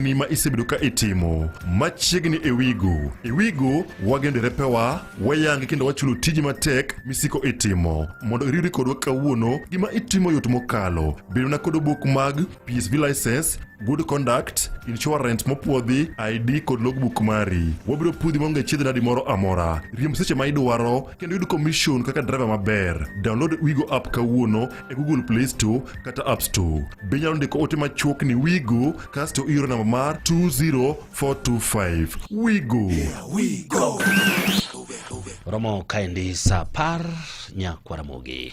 Nima isibiduka itimo machiegni ewigo wagendere pewa wayangi kendo wachulo tiji matek misiko itimo mondo iriri kodwa kawuono gima itimo yot mokalo bedo na kod obok mag PSV license, good conduct, insurance mopuodhi, ID kod logbook mari. Wabiro pudhi monge chiedh nadi moro amora. Riemb seche ma idwaro kendo yud commission kaka driver maber. Download Wigo app kawuono e Google Play Store kata App Store. Binyalo ndiko ote machuok ni Wigo kasto iro namba mar 20425. Wigo. Yeah, Wigo. Romo kaendi sapar Nyakwaramogi.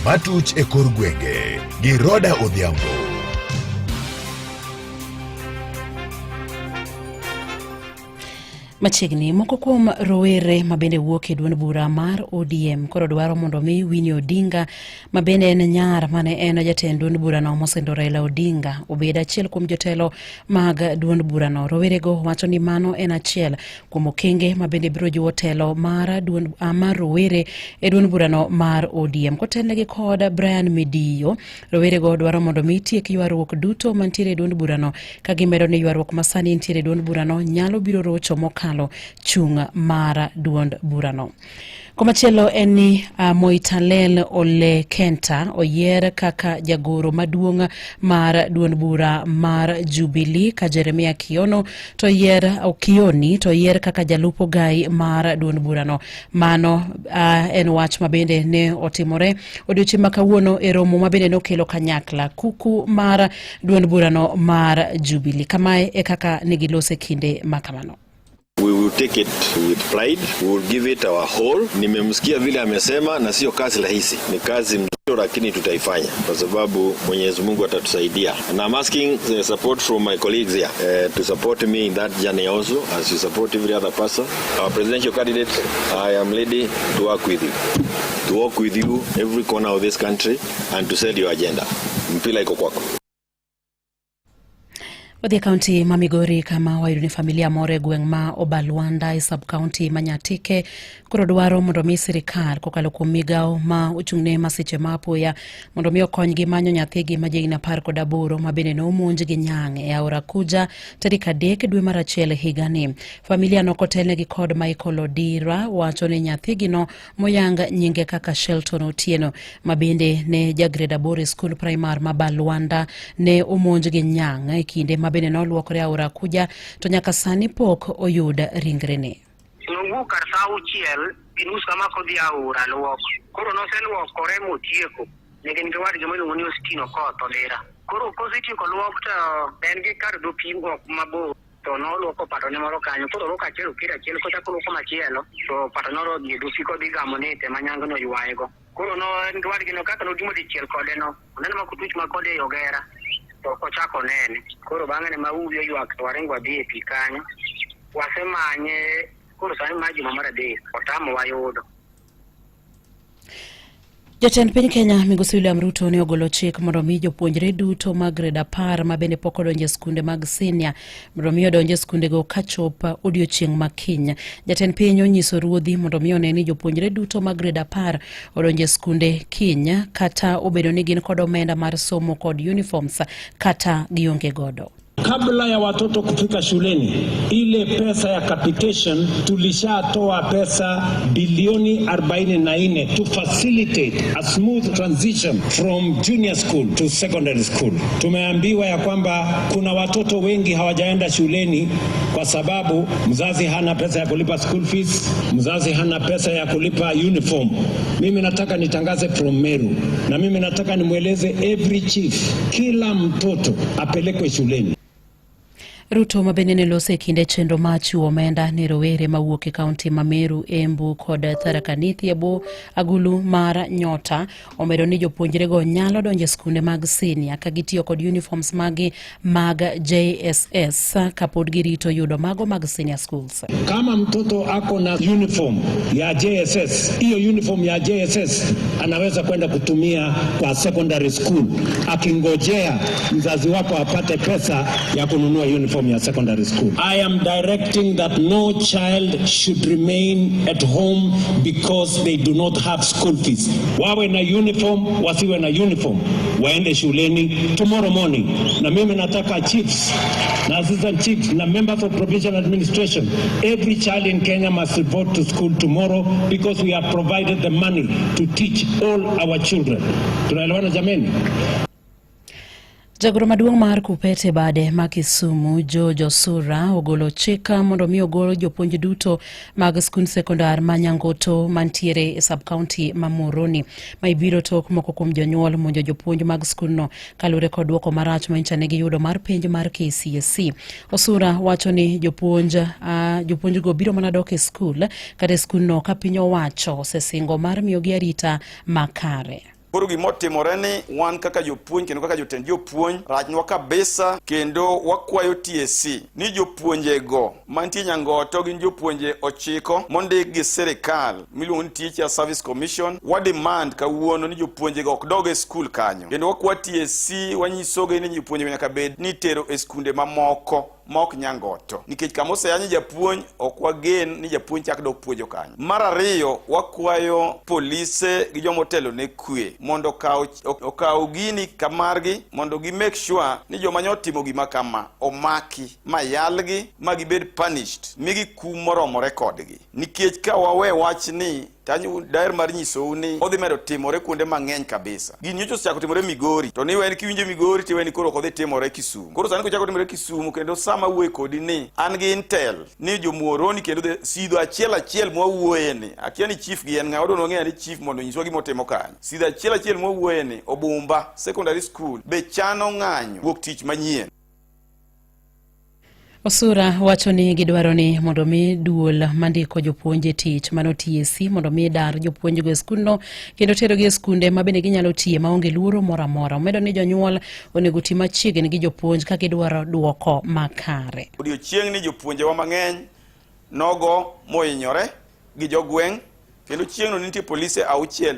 Matuch e kor gwenge gi Roda Odhiambo. Machiegni moko kuom rowere mabende wuok e duond bura mar ODM koro dwaro mondo mi Winnie Odinga mabende en nyar mane en jatend duond bura no mosendo Raila Odinga obed achiel kuom jotelo mag duond bura no. Rowere go wacho ni mano en achiel kuom okenge mabende biro jiwo telo mar duond mar rowere e duond bura no mar ODM kotelnegi kod Brian Midio. Rowere go dwaro mondo mi tiek ywaruok duto mantiere e duond bura no ka gimedo ni ywaruok masani ntiere e duond bura no nyalo biro rocho mokalo chung mara duond burano. Komachielo eni Moitalel Ole Kenta oyier kaka jagoro maduong mar duond bura mar Jubilee ka Jeremiah Kioni to oyier kaka jalupo gai mar duond burano. Mano en wach mabende ne otimore odiochieng' ma kawuono e romo mabende nokelo kanyakla kuku mar duond burano mar Jubilee. Kamae e kaka negilose kinde makamano. We will take it with pride. We will give it our whole. Nimemsikia vile amesema na sio kazi rahisi. Ni kazi mzito lakini tutaifanya kwa sababu Mwenyezi Mungu atatusaidia. And I'm asking the support from my colleagues here to support me in that journey also as you support every other person. Our presidential candidate, I am ready to work with you. To work with you every corner of this country and to set your agenda. Mpila iko kwako. Wadhi kaunti ma Migori kama wayudo ni familia more gweng' ma Obalwanda e sub-county Manyatike koro dwaro mondo mi sirikal kokalo kuom migao ma ochung'ne masiche ma apoya mondo mi okonygi manyo nyathigi ma jahigni 18 ma bende nomonj gi nyang' e aora Kuja tarik 3 dwe mar achiel higani. Familia no kotelnegi kod Michael Odira wacho ni nyathigi no moyang nyinge kaka Shelton Otieno ma bende ne jagrade 8 skul primar ma Balwanda ne omonj gi nyang' e kinde bende noluokore aora Kuja to nyaka sani pok oyud ringrene. Nungu karsau chiel inus kama kodhi aora luok. Koro noseluokore motieko. Negen gewar jomo ni ostino koto lera. Koro kositi ko luok to en gi kar do pingo mabo to no luoko pato ne moro kanyo. Koro luok achiel kira achiel kota ko luoko machielo to pato no rodhi do fiko di gamonete manyango no yuaego. Koro no en gewar gino kaka no dimo di chiel kode no. Neno makutuch makode yogera. To kochako nene koro bang'e ne mauyo ywak to warengo dhi e pikanyo wasemanye koro sani maji mar adek otamo wayudo. Jatend piny Kenya Migosi William Ruto ne ogolo chik mondo mi jopuonjre duto mag grade 10 ma bende pok odonje skunde mag senior mondo mi odonje skunde go kachop odiochieng' makiny. Jatend piny onyiso ruodhi mondo mi one ni jopuonjre duto mag grade 10 odonje skunde kiny kata obedo ni gin kod omenda mar somo kod uniforms kata gionge godo. Kabla ya watoto kufika shuleni, ile pesa ya capitation tulishatoa pesa bilioni 44 to facilitate a smooth transition from junior school to secondary school. Tumeambiwa ya kwamba kuna watoto wengi hawajaenda shuleni kwa sababu mzazi hana pesa ya kulipa school fees, mzazi hana pesa ya kulipa uniform. Mimi nataka nitangaze from Meru na mimi nataka nimweleze every chief, kila mtoto apelekwe shuleni. Ruto mabende ne lose kinde chenro machiwo omenda ne rowere mawuok e kaunti ma Meru, Embu kod Tharaka Nithi ebo agulu mar Nyota omedo ni jopuonjre go nyalo donje skunde mag senior ka gitiyo kod uniforms mag JSS kapod girito yudo mago mag senior schools. Kama mtoto ako na uniform ya JSS, hiyo uniform ya JSS anaweza kwenda kutumia kwa secondary school akingojea mzazi wako apate pesa ya kununua uniform uniform ya secondary school. I am directing that no child should remain at home because they do not have school fees. Wawe na uniform, wasiwe na uniform, waende shuleni tomorrow morning. Na mimi nataka chiefs, na assistant chiefs, na members of provincial administration, every child in Kenya must report to school tomorrow because we have provided the money to teach all our children. Tunaelewana jameni? Jagoro maduong' mar Kupete bade ma Kisumu George Osura ogolo chika mondo mi ogolo jopuonj duto mag skund sekondar ma Nyangoto mantiere e sub-county ma Muhoroni ma ibiro tok moko kuom jonyuol monjo jopuonj mag skundno kalure kod duoko marach ma nyicha ne giyudo mar penj mar KCSE. Osura wacho ni jopuonj go biro mana dok e skul kata skundno ka piny owacho osesingo mar miyogi arita makare. Koro gimotimore ni wan kaka jopuonj kendo kaka jotend jopuonj rachnwa kabisa kendo wakwayo TSC ni jopuonjego mantie Nyangoto gin jopuonje 9 mondik gi sirikal miluongo ni Teacher Service Commission. Wa demand kawuono ni jopuonjego ok dog e skul kanyo kendo wakwa TSC wanyisoge ni jopuonje nyaka bed ni tero e skunde mamoko mok Nyangoto nikech kama oseyanyi japuonj ok wagen ni japuonj chak dok puonjo kanyo. Mar ariyo wakwayo polise gi jomotelo ne kwe mondo okaw gini kamargi mondo gi make sure ni joma nyotimo gima kama omaki mayalgi magibed punished migi kum moromore kodgi nikech ka wawe wach ni tanyu daer mar nyisou ni odhi medo timore kuonde mang'eny kabisa. Gini nyocha osechako timore Migori to ni wen kiwinjo Migori ti wen koro odhi timore Kisumu. Koro sani kochako timore Kisumu kendo sama wuoye kodi ni an gi intel ni jo Muhoroni kendo sidho achiel mwawuoye ni akia ni chief gi en ng'a odono ng'eya ni chief mondo nyiswa gimotimo kanyo. Sidho achiel mwawuoye ni Obumba Secondary School be chano ng'anyo wuok tich manyien. Osura wacho ni gidwaro ni mondo mi duol mandiko jopuonje tich mano TSC mondo mi dar jopuonje go skundno kendo tero gi skunde ma bende ginyalo tiye maonge luoro mora mora. Omedo ni jonyuol onego ti machiegni gi jopuonj ka gidwaro duoko makare. Odiochieng' ni jopuonje wa mang'eny nogo mohinyore gi jogweng' kendo chieng'no nitie polise 6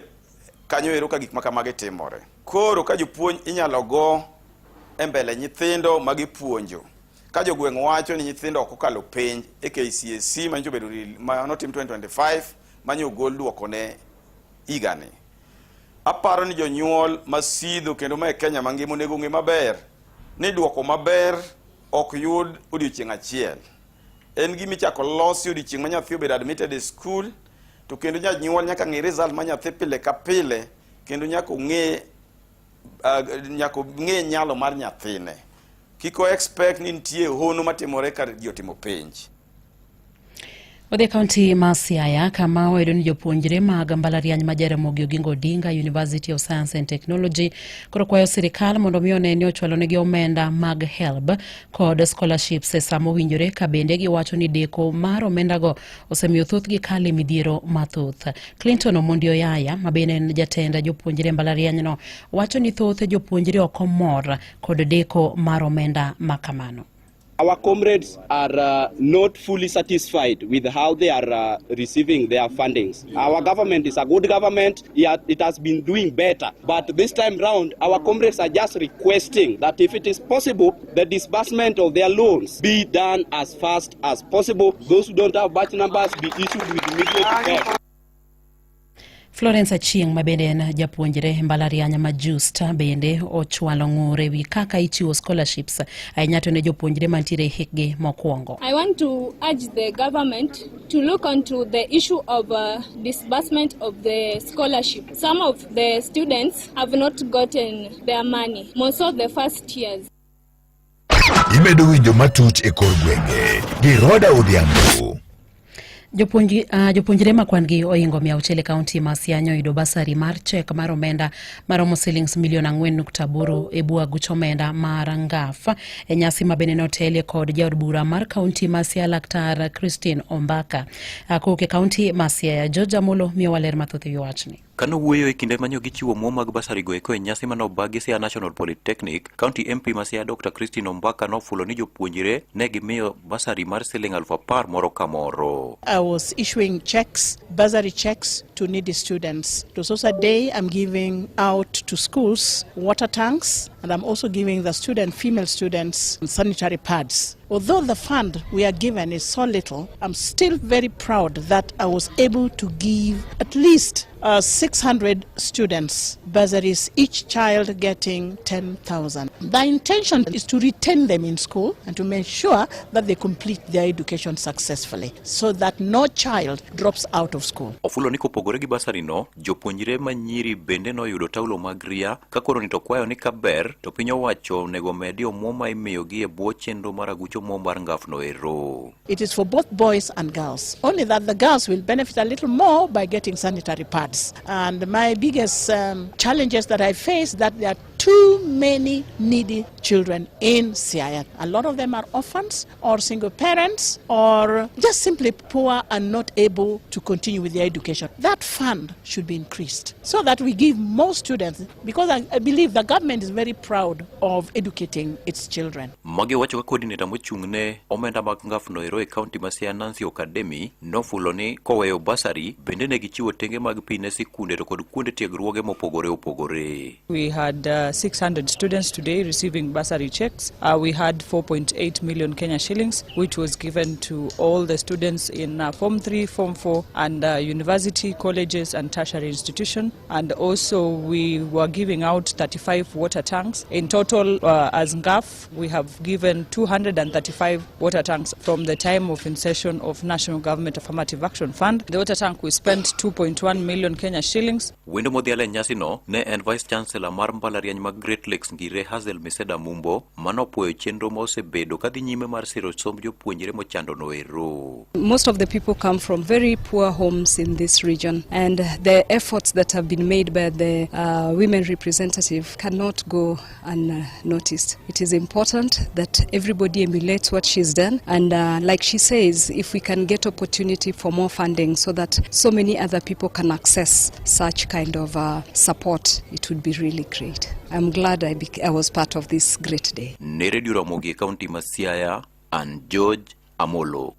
kanyo ero ka gik makamage timore. Koro ka jopuonj inyalo go e mbele nyithindo magipuonjo ka jogweng' wacho ni nyithindo ok okalo penj e KCSE manyo bedo notim 2025 manyo gol duoko ne igani. Aparo ni jonyuol masidho kendo ma e Kenya mangima onego ng'e maber ni duoko maber ok yud odiochieng' achiel. En gimi chako losi odiochieng' ma nyathi obed admitted e school to kendo janyuol nyaka ng'e result ma nyathi pile ka pile kendo nyaka ng'e nyalo mar nyathine. Kiko expect ni nitie hono matimore kar jotimo penj. Odhi kaunti ma Siaya kama wayudo ni jopuonjre mag mbalariany ma Jaramogi Oginga Odinga University of Science and Technology koro kwayo sirikal mondo mi one ni ochwalo negi omenda mag HELB kod scholarships e samo winjore ka bende giwacho ni deko mar omendago osemiyo thoth gi kale midhiero mathoth. Clinton Omondi Oyaya ma bende en jatenda jopuonjre mbalariany no wacho ni thoth jopuonjre ok mor kod deko mar omenda makamano. Our comrades are not fully satisfied with how they are receiving their fundings. Our government is a good government. It has been doing better. But this time round, our comrades are just requesting that if it is possible, the disbursement of their loans be done as fast as possible. Those who don't have batch numbers be issued with immediate effect. Florence Achieng' ma bende en japuonjre mbalariany ma Justa bende ochwalo ng'ure wi kaka ichiwo scholarships ahinya to ne jopuonjre mantiere hikgi mokwongo. I want to urge the government to look onto the issue of disbursement of the scholarship. Some of the students have not gotten their money, most of the first years. Imedo winjo matuch e kor gwenge gi Roda Odhiambo. Jopuonjre ma kwan gi oingo 600 kaunti ma Siaya oyudo basari mar chek mar omenda maromo shillings milion 4.8 e bua guch omenda mar ngaf e nyasi ma bende notele kod jaod bura mar kaunti ma Siaya Laktar Christine Ombaka. Koke kaunti ma Siaya George Amolo miyo waler mathoth e wachni. Kano wuoyo e kinde manyo gichiwo muo mag basari go eko e nyasi manobagi Siaya National Polytechnic, County MP ma Siaya Dr. Christine Ombaka nofulo ni jopuonjre ne gimiyo basari mar shilling 10,000 moro ka moro. I was issuing checks, bursary checks to needy students. To Sosa Day, I'm giving out to schools water tanks, and I'm also giving the female students sanitary pads. Although the fund we are given is so little, I'm still very proud that I was able to give at least 600 students bursaries, each child getting 10,000. The intention is to retain them in school and to make sure that they complete their education successfully so that no child drops out of school. Ofulo ni kopogore gi basari no, jopuonjre manyiri bende no yudo taulo mag ria, kakoro ni to kwayo ni kaber, to piny owacho nego medi omuom ma imiyo gi e bwo chenro mar agucho omuom mar ngaf no ero. It is for both boys and girls, only that the girls will benefit a little more by getting sanitary pads. And my biggest challenges that I face that there are too many needy children in Siaya. A lot of them are orphans or single parents or just simply poor and not able to continue with their education. That fund should be increased so that we give more students, because I believe the government is very proud of educating its children. Mage wacho ka coordinator mochung'ne omenda mag ngaf no ero e county ma Siaya Nancy Academy nofulo ni koweyo basari bende ne gichiwo tenge mag pi ne sikunde to kod kuonde tiegruoge mopogore opogore. We had 600 students today receiving bursary checks. We had 4.8 million Kenya shillings, which was given to all the students in Form 3, Form 4, and university, colleges, and tertiary institution. And also, we were giving out 35 water tanks. In total, as NGAF, we have given 235 water tanks from the time of inception of National Government Affirmative Action Fund. The water tank, we spent 2.1 million Kenya shillings. Wendo modhiale nyasi no, ne en Vice Chancellor mar mbalariany mag Great Lakes Ngire Hazel Meseda Mumbo, manopuoyo chenro ma osebedo kadhi nyime mar siro somb jopuonjre mochando no ero. Most of the people come from very poor homes in this region, and the efforts that have been made by the women representative cannot go unnoticed. It is important that everybody emulates what she's done, and like she says, if we can get opportunity for more funding so that so many other people can access such kind of support, it would be really great. I'm glad I was part of this great day. Ne Radio Ramogi County ma Siaya, and George Amolo.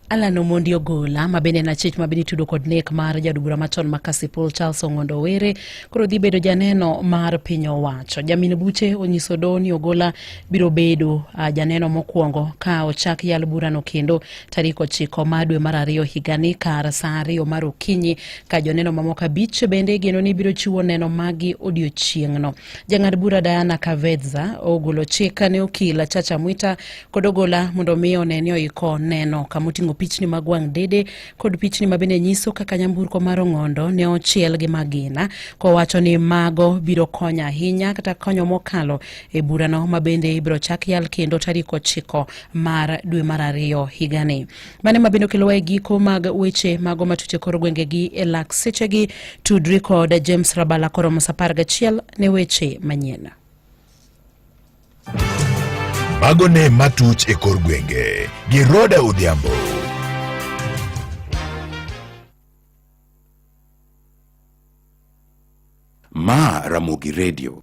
Alan Omondi Ogola mabende na chich mabende tudo kod nek mar jadubura machon makasi Paul Charles Ongondo Were koro dhi bedo janeno mar piny owacho. Jamin buche onyiso doni Ogola biro bedo janeno mokwongo ka ochak yal burano kendo tarik 9 mar dwe mar 2 higani kar saa 2 mar okinyi ka joneno mamoko 5 bende geno ni biro chiwo neno magi odiochieng'no. Jang'ad bura Diana Kavedza ogolo chik ne okila Chacha Mwita kod Ogola mondo mi oneni oiko neno kamotingo pichni mag wang' dede kod pichni mabende nyiso kaka nyamburko mar Ong'ondo ne ochiel gi magina, kowacho ni mago biro konyo ahinya kata konyo mokalo e burano mabende biro chak yal kendo tarik 9 mar dwe mar 2 higani. Mane mabende kelo e giko mag weche mago matuche kor gwengegi e lak sechegi. Tudri kod James Rabala koro mosapar gachiel ne weche manyien. Mago ne matuch e kor gwenge gi Roda Odhiambo. Ma Ramogi Radio.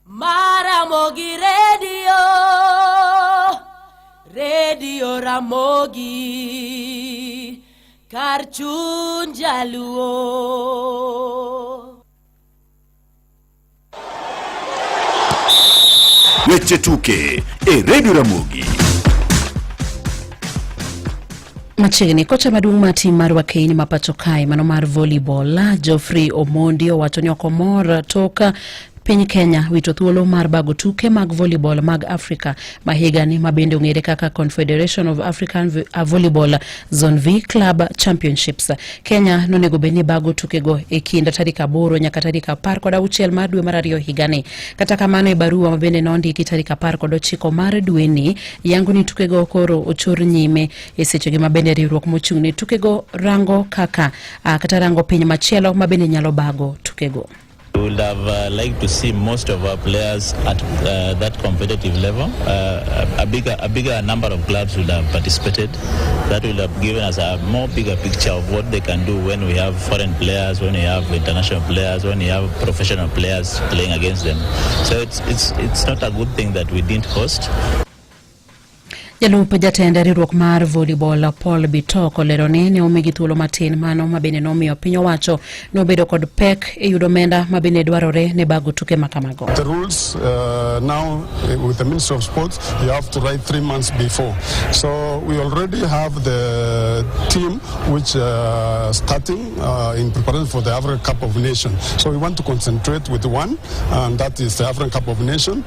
Ramogi Radio. Radio Ramogi. Kar chuny jaluo. Weche tuke e Radio Ramogi. Machiegni kocha maduong' mar tim mar Wakeini mapacho kae mano mar volleyball Geoffrey Omondi owacho ni okomor toka piny Kenya wito thuolo mar bago tuke mag volleyball mag Africa mahigani mabende ong'ere kaka Confederation of African Volleyball Zone V Club Championships. Kenya nonego beni bago tukego e kinda tarik 8 nyaka tarik 16 mar dwe mar 2 higani. Kata kamano e barua mabende nondiki tarik 19 mar dwe ni yango ni tukego koro ochor nyime e sechegi mabende riwruok mochung'ne tukego rango kaka kata rango piny machielo mabende nyalo bago tukego. We would have liked to see most of our players at that competitive level. A bigger number of clubs would have participated. That would have given us a more bigger picture of what they can do when we have foreign players, when we have international players, when we have professional players playing against them. So it's not a good thing that we didn't host. Jalup jatend riwruok mar volleyball Paul Bitok olero ni ne omigi thuolo matin mano mabende nomiyo piny owacho nobedo kod pek e yudo omenda mabende dwarore ne bago tuke makamago. The rules now with the Ministry of Sports, you have to write 3 months before. So we already have the team which starting in preparation for the African Cup of Nations. So we want to concentrate with one, and that is the African Cup of Nations.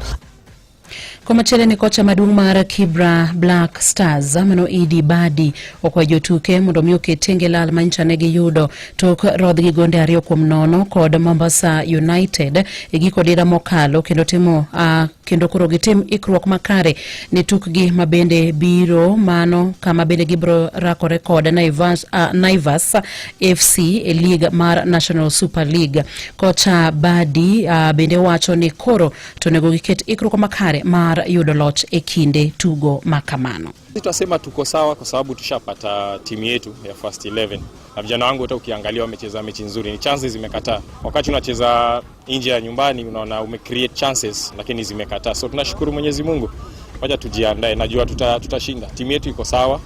Komachele ni kocha maduong' mar Kibra Black Stars mano Idi Badi okwa jotuke mondo miuke tenge lal manchane gi yudo tok rodh gi gonde 2-0 kod Mombasa United giko dira mokalo kendo timo kendo koro gitim ikruok makare ni tukgi mabende biro mano kama bende gibro rakore kod Naivas FC e League mar National Super League. Kocha Badi bende wacho ni koro tonego giket ikruok makare mar yudo loch e kinde tugo makamano. Tutasema tuko sawa kwa sababu tushapata timu yetu ya first 11. Na vijana wangu hata ukiangalia wamecheza mechi nzuri. Ni chances zimekataa. Wakati unacheza nje ya nyumbani unaona umecreate chances lakini zimekataa. So tunashukuru Mwenyezi Mungu. Wacha tujiandae. Najua tutashinda. Timu yetu iko sawa.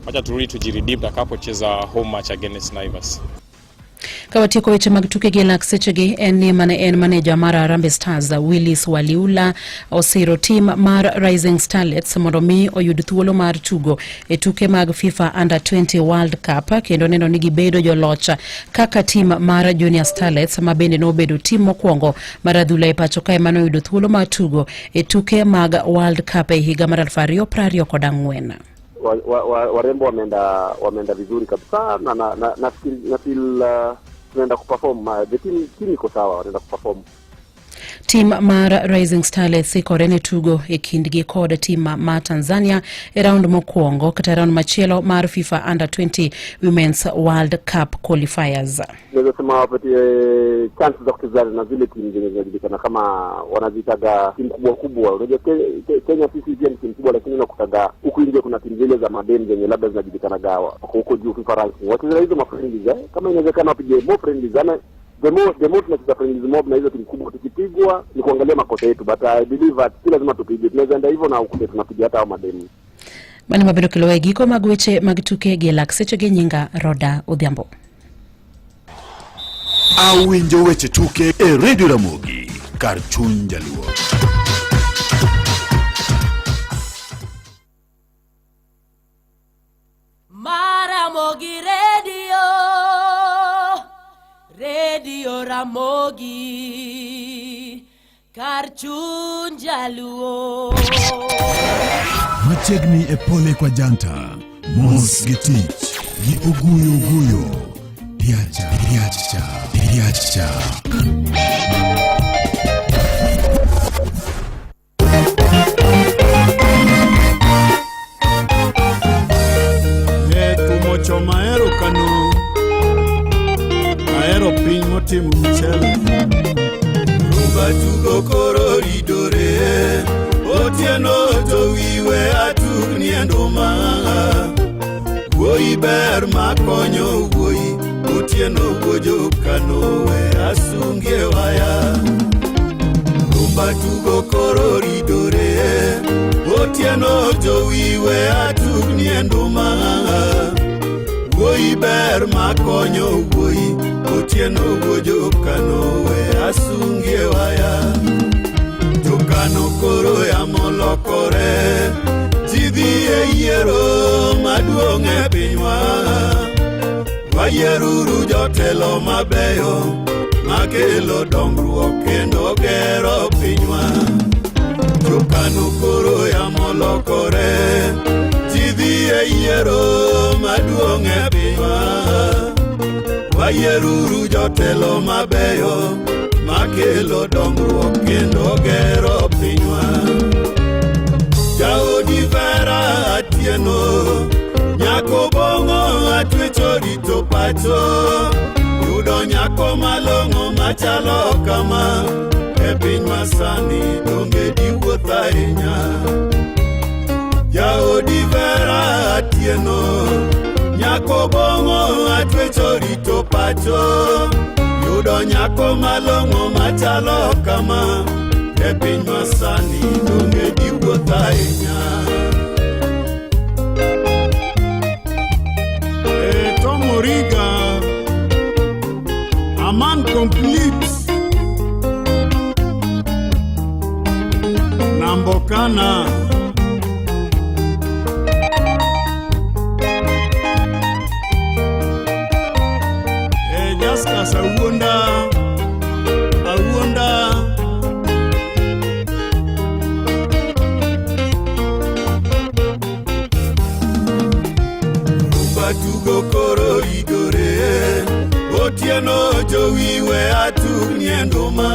Wacha turudi tujiredeem tutakapocheza home match against Naivas. Kawatiko weche mag tuke gi lak sechegi en manager mar Harambee Stars Willis Waliula osiro team mar Rising Starlets mondo mi oyud thuolo mar tugo e tuke mag FIFA Under 20 World Cup kendo neno ni gibedo joloch kaka team mar Junior Starlets mabende no bedo team mokwongo mar adhula e pacho kae mano yudo thuolo mar tugo e tuke mag World Cup e higa mar 2024. Warembo wameenda vizuri kabisa na feel tunaenda kuperform. The team iko sawa, wanaenda kuperform. Team mar Rising Starlets ikorene tugo e kindgi kod team ma Tanzania e round mokwongo kata round machielo mar FIFA Under 20 Women's World Cup qualifiers. Naweza sema wapatie chance za kucheza na zile timu zinazojulikana kama wanazitaga timu kubwa. Unajua Kenya sisi pia ni timu kubwa lakini unakutaga huku nje kuna timu zile za madem zenye labda zinajulikana gawa huko juu FIFA ranking. Wacheza hizo mafriendlies kama inawezekana wapige more friendlies the more tunacheza friendlies mob na hizo timu kubwa tukipigwa ni kuangalia makosa yetu, but I believe that si lazima tupige, tunaweza enda hivyo na ukute tunapiga hata hao madeni. Bana mabedo kilowe giko magweche magtuke gi lak sechegi nyinga Roda Odhiambo. Awinjo weche tuke e Radio Ramogi kar chuny jaluo. Ramogi Radio Ramogi kar chuny jaluo. Machiegni e pole kwa janta, mos gi tich, gi uguyo, diacha. Kumocho maero kanu, maero piny motimo mchele. Rumba tugo koro ridore, otieno to wiwe atukni enduma. Wuoi ber makonyo wuoi, otieno wojo kanowe asungie waya. Rumba tugo koro ridore, otieno to wiwe atukni enduma. Wuoi ber makonyo wuoi, otieno wojo kanowe asungie waya. Jokano koro ya molokore, jidhi e yiero maduong' e pinywa. Wayieruru jotelo mabeyo, makelo dongruok kendo gero pinywa. Jokano koro ya molokore, jidhi e yiero maduong' e pinywa. Wayieruru jotelo mabeyo, makelo dongruok kendo gero pinywa. Jaodi Vera Atieno, nyako bongo atwecho rito pacho. Yudo nyako malong'o machalo kama, e piny masani donge diwuoth ahinya. Jaodi Vera Atieno, nyako bongo atwecho rito pacho. Yudo nyako malong'o machalo kama, e piny masani donge diwuoth ahinya. Origa, a man complete. Nambokana, Jaskas Awunda, Tugo koro idore, otieno jowiwe atuniendo ma.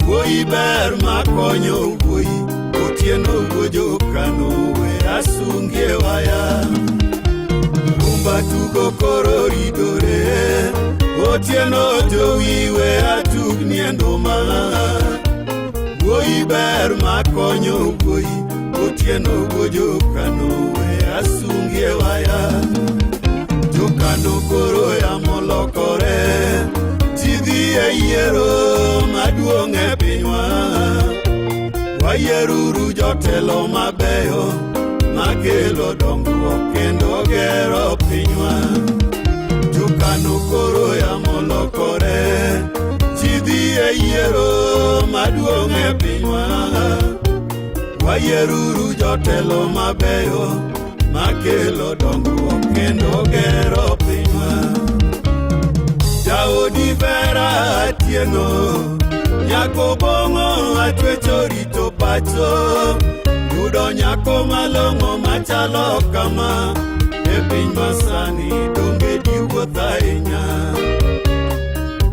Woi ber makonyo woi, otieno gojo kano we asungie waya. Rumba tugo koro idore, otieno jowiwe atuniendo ma. Woi ber makonyo woi, otieno gojo kano we asungie waya. Jokano koro ya molokore, jidhi e yiero maduong' e pinywa. Wayieruru jotelo mabeyo makelo dongruok kendo gero pinywa. Jokano koro ya molokore, jidhi e yiero maduong' e pinywa. Wayieruru jotelo mabeyo makelo dongruok kendo gero pinywa. Jaodi Vera Atieno, nyako bongo atwecho rito pacho. Yudo nyako malong'o machalo kama, e piny masani donge diwuoth ahinya.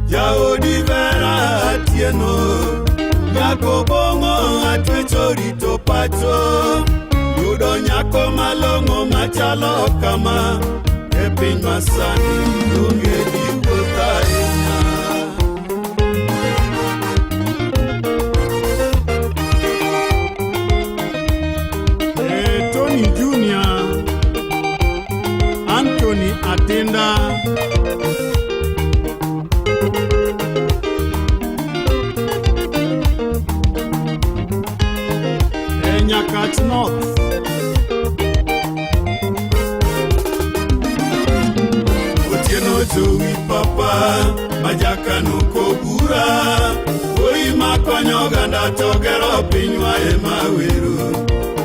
Jaodi Vera Atieno, nyako bongo atwecho rito pacho. Yudo nyako malong'o machalo kama, e piny masani donge diwuoth ahinya. Tony Junior, Anthony Atinda, Nyakach North, Otieno Jowi Papa, Majakano Kobura, Woi makonyo ganda to gero pinywa e mawero.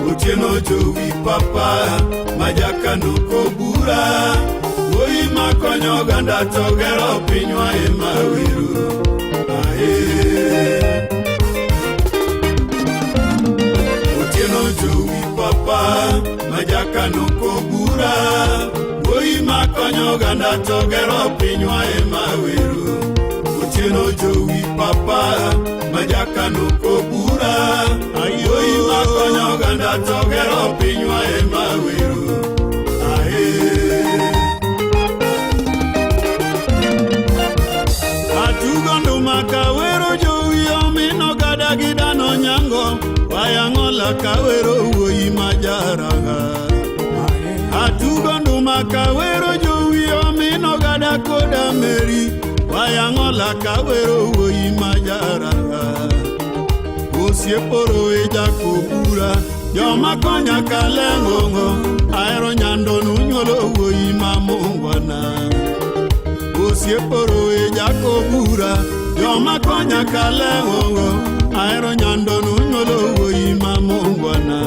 Otieno Jowi Papa, Majakano Kobura, Woi makonyo ganda to gero pinywa e mawero. Otieno Jowi Papa, Majakano Kobura, Woi makonyo ganda to gero pinywa e mawero. Otieno Jowi Papa, Majakano Kobura, Woi makonyo ganda to gero pinywa e mawero. Atugondo makawero Jowi omino gada gidano nyango, Wayang'ola kawero Woi majaraga. Atugondo makawero Jowi omino gada koda meri, Wayang'ola kawero Woi majaraga. Osieporo e jakobura, joma konya kaleng'ongo, ahero nyando nunyolo Woi mamongwana. Osieporo e jakobura, joma konya kaleng'ongo, ahero nyando nunyolo Woi mamongwana.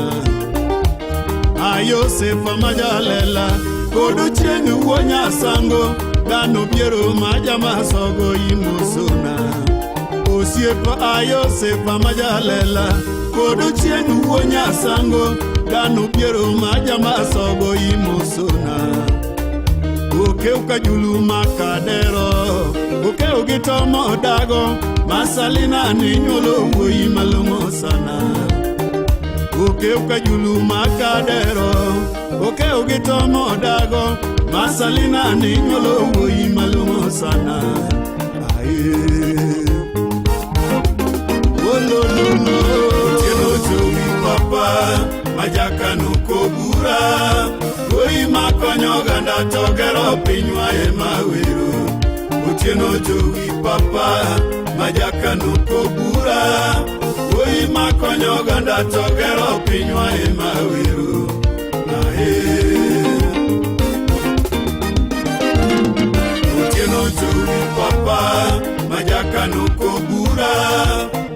Ayosefa majalela, kodo chieng' wuonya sango, dhano piero majama sogo imosona. Osiepa Ayosefa majalela, kodo chieng' wuonya sango, dhano piero majama sogo imosona. Okeu kajulu makadero, okeu gitomo dago, masalina ninyolo Woi malong'o sana. Okeu kajulu makadero, okeu gitomo dago, masalina ninyolo Woi malong'o sana. Otieno Jowi Papa, Majakano Kobura, Woi makonyo ganda to gero pinywa e mawero. Otieno Jowi Papa, Majakano Kobura, Woi makonyo ganda to gero pinywa e mawero. papa majaka nuko bura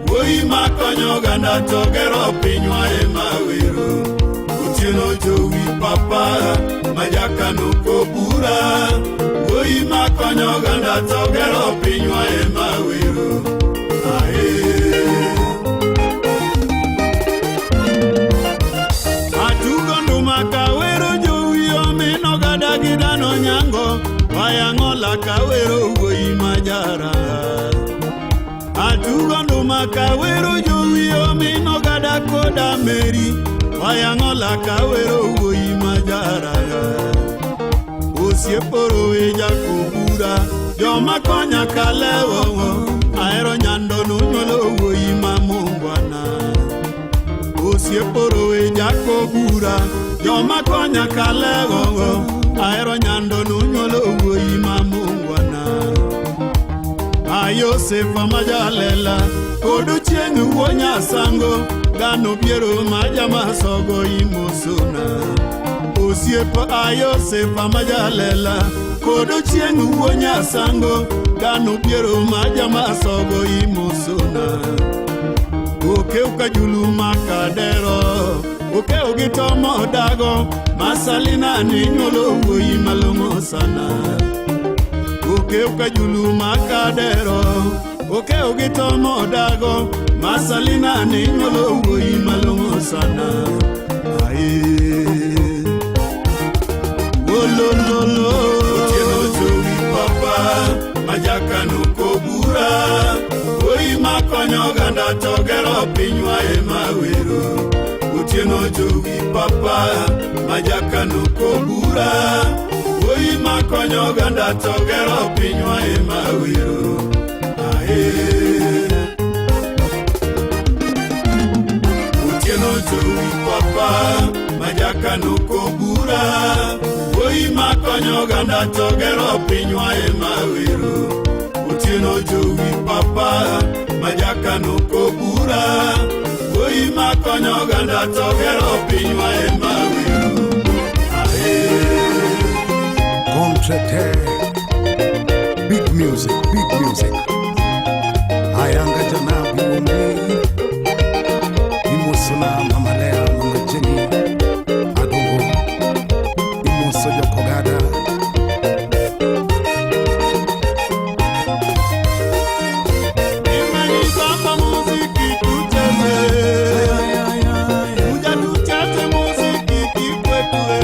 woi makonyo ganda togero pinywa emawero utieno jowi papa majaka nuko bura woi makonyo ganda togero pinywa emawero atugondo makawero jowi omino gada gidano nyango wayangola kawero woi majara atugondo makawero jowi omino gada koda meri wayangola kawero woi majara osieporo eja kubura joma konya kalewo aero nyando nunyolo woi mamungwana osieporo eja kubura joma konya kalewo aero nyando nunyolo woi mamungwana ayosefa majalela kodu chieng wonya sango gano biero majama sogo imosona osiepa ayosefa majalela kodu chieng wonya sango gano biero majama sogo imosona okeuka julu makadero okeu gitomo dago masalina ni nyolo woi malongo sana okeuka julu makadero okeu gitomo dago masalina ni nyolo woi malongo sana ae wolololo tieno jowi papa majaka nuko bura woi makonyo ganda togero pinywa emawero utieno jowi papa majaka nuko bura woi makonyo ganda togero pinywa emawero ae utieno jowi papa majaka nuko bura woi makonyo ganda togero pinywa emawero utieno jowi papa majaka nuko bura woi makonyo ganda togero pinywa emawero Contrate big music ayanga jana biwombe imosona mamalea mama Jenny adongo imoso jokogada imani bamba muziki tucheze uja tucheze muziki kikwetwe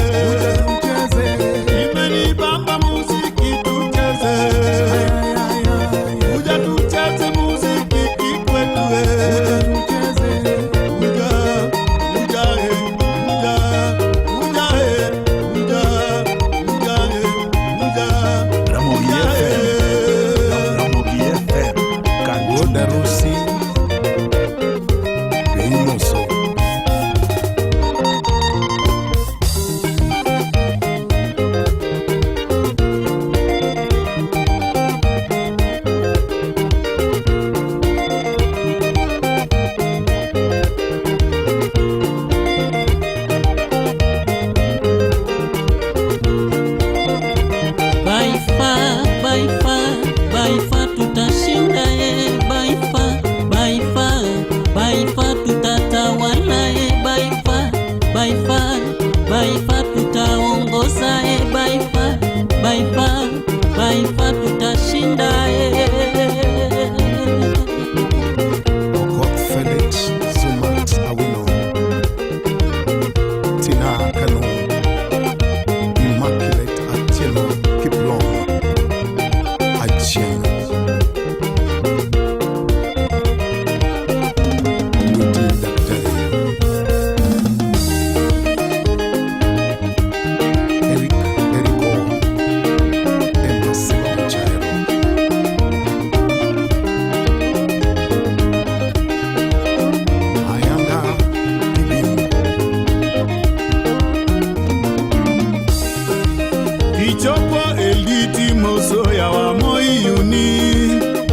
imani bamba muziki tucheze uja tucheze muziki kikwetwe Baifa tutashinda Baifa tutatawala Baifa tutaongoza Baifa tutashinda Felix Zumat Awino Tina Kano Immaculate Atieno Kiplong Achieng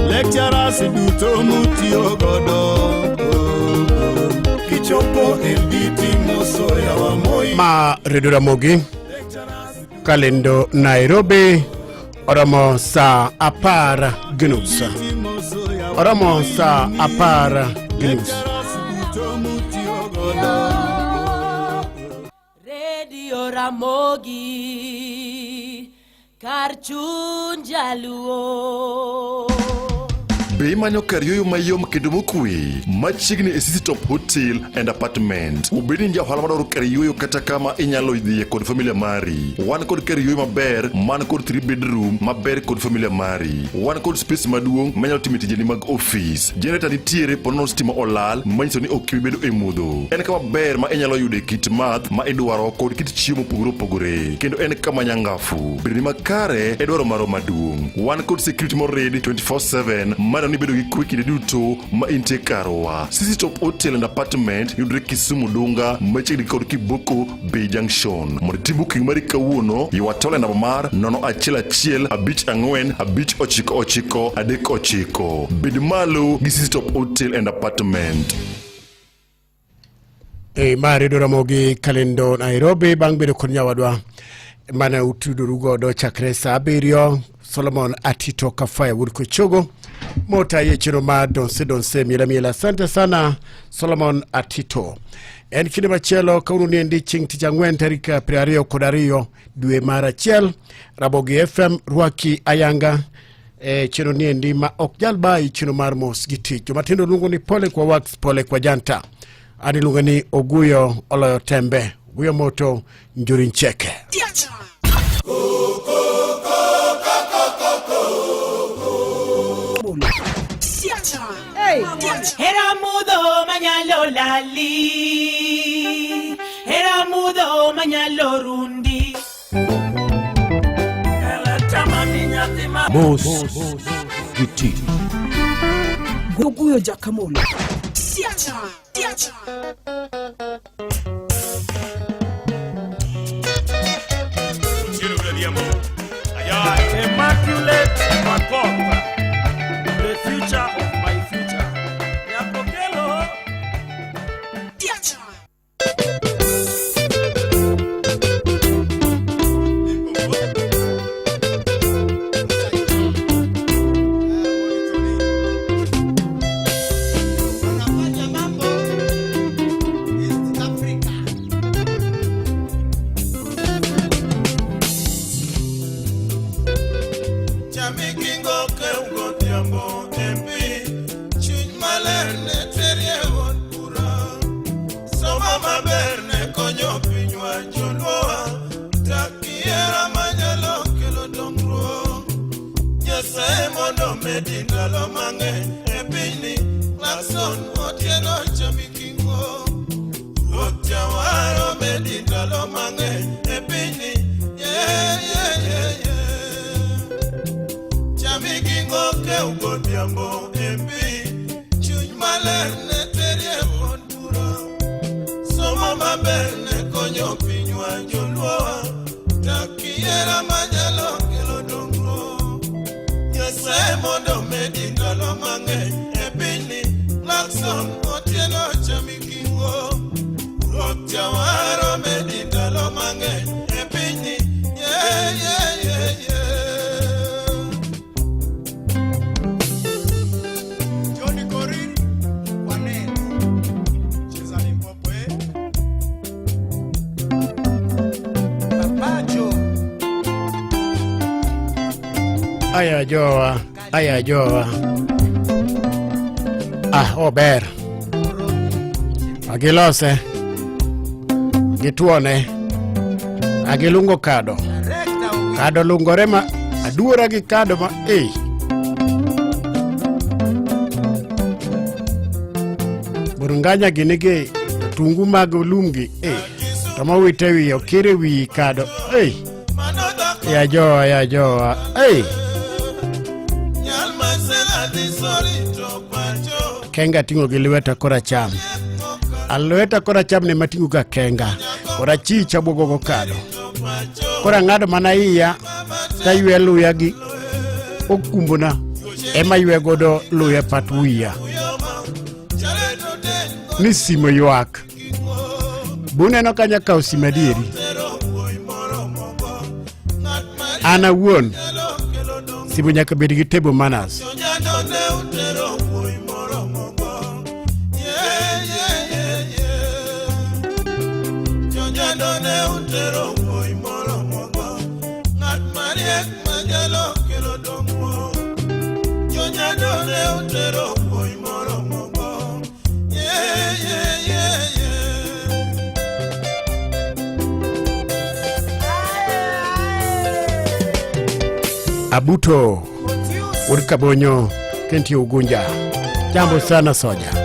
lecturers duto mutio godo kichopo elditi moso ya wa moi ma Redio Ramogi Kalendo Nairobi Oromo sa apar genusa. Oromo sa apar genusa. Radio Ramogi Karchun Jaluo. Be manyo kar yueyo mayom kendo mokwe machiegni e City Top Hotel and Apartment. Ubedi nja ohala madwaro kar yueyo kata kama inyalo dhie kod familia mari. Wan kod kar yueyo maber, man kod 3 bedroom maber kod familia mari. Wan kod space maduong' manyalo timo tijeni mag office. Generator nitiere ponono stima olal manyiso ni ok bedo e mudho. En kama ber ma inyalo yude kit math ma idwaro kod kit chiemo mopogore opogore. Kendo en kama nyangafu. Bedni makare e dwaro maro maduong'. Wan kod security more ready 24/7 ni bedo gi kwe kinde duto ma intie karowa. City Top Hotel and Apartment yudre Kisumu Dunga machiegni kod Kiboko Bay Junction. Mondo tim booking mari kawuono iwatole namba mar 011-594-999. Bed malo gi City Top Hotel and Apartment. Mari Ramogi Kalendo Nairobi bang bedo kod nyawadwa mana utudoru godo chakre sa abiriyo. Solomon Atito Kafaya Wurko Chogo Mota yechiro ma donse miela asante sana Solomon Atito. En kinde machielo kaunu niendi ching tichangwen tarika priario kodario dwe mara chiel Ramogi FM Ruaki Ayanga chino niendi ma okjalbai chino mar mos giti. Jomatindo lungo ni pole kwa wax pole kwa janta. Ani lungo ni Oguyo Oloyo Tembe Oguyo Moto Njuri Ncheke. Era mudo mañalo lali, era mudo mañalo rundi. Mos Giti Oguyo Jakamola. Immaculate Makopa, the future of my future. Yapokelo. Medindalo mange epini Lakson otieno chamikingo Otjawaro medindalo mange epini Chamikingo ke ugodhiambo epi Chuny maler ne terie won puro Somo maber ne konyo pinywa joluowa Takiera manyalo kelo dongruok Mondo medindalo mange epini Lakson otieno chamikingo Otjawaro medindalo mange epini Johnny Korir Wanet Cheza Limpopo Papacho Aya joa ober agilose gituone agilungo kado lungore ma aduora gi kado ma burunganya ginige tungu mag lumgi tama wite wi okire wi kado ya joa Kenga tingo gi lweta koracham. Alweta koracham ne matingo ga kenga. Korachi chabogo go kado. Kora ngado mana iya taywe luya gi okumbuna ema ywe godo luya patwiya. Ni simo yuak. Bune no kanya ka osimadieri. Ana won simu nyaka bed gi table manners. Abuto Urikabonyo Kenti Ugunja. Jambo sana Soja.